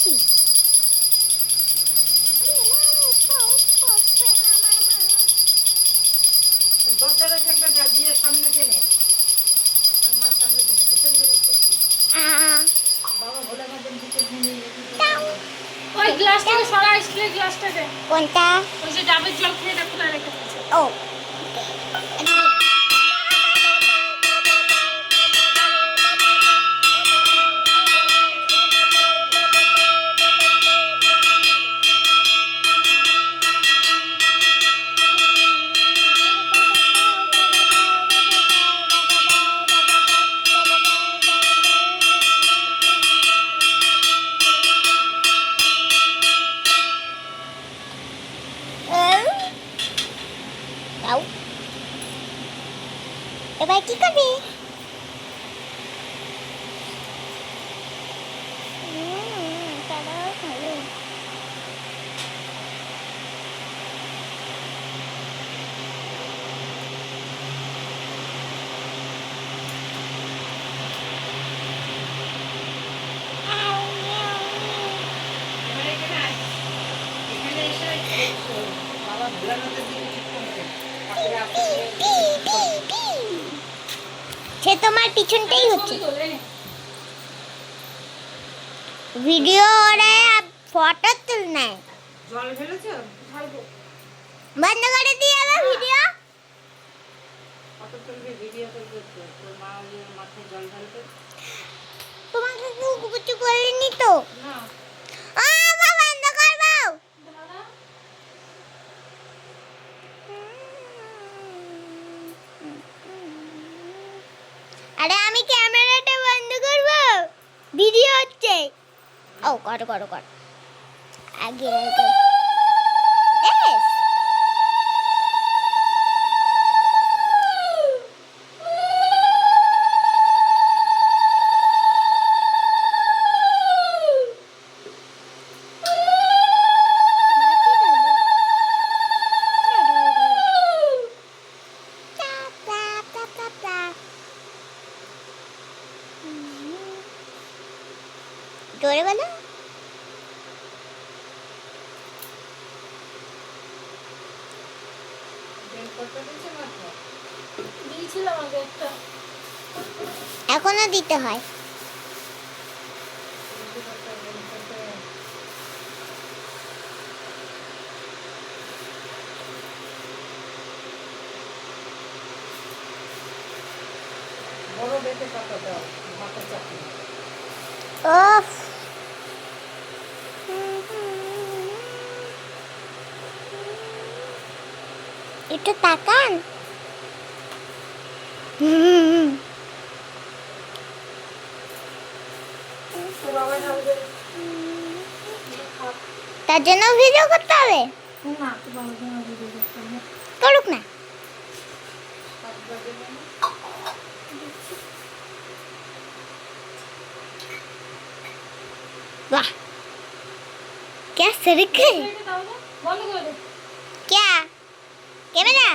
দিচ্ছি। দরজার ওইখানটা দিয়ে সামনে টেনে মার সামনে টেনে পিছন দিকে বাবা ভোলা মাঝে দিকে নিয়ে ওই গ্লাসটা সরা স্টিলের গ্লাসটা দে। কোনটা? ওই যে ডাবের জল খেয়ে এটা খোলা রেখে দিয়েছে। ও এবার কি করবি? বাবা ভোলা মাঝে দিকে সে তোমার পিছনটাই হচ্ছে ভিডিও ওরে ফটো তুল নাই। জল ফেলেছো বন্ধ করে দিয়ে আবার ভিডিও ফটো তুলবে ভিডিও করবে তোর মা ওই মাথায় জল ঢালবে তোমাকে কিছু বলিনি তো। না আমার বন্ধ করবো। আরে আমি ক্যামেরাটা বন্ধ করব, ভিডিও হচ্ছে। ও করো করো করো আগে আগে এস জোরে বলো। বেল করতে দিচ্ছে মাত্র দিয়েছিলাম আগে একটা। এখনো দিতে হয়। বড় বেতে পাতা দাও মাথা চাপি ওফ একটু তাকান। বাবা ঢালবে। তার জন্য ভিডিও করতে হবে। না তো বাবা জন্য ভিডিও করতে হবে। করুক না। वाह क्या सरीके এটা দাও না, বন্ধ করে দে। क्या कैमरा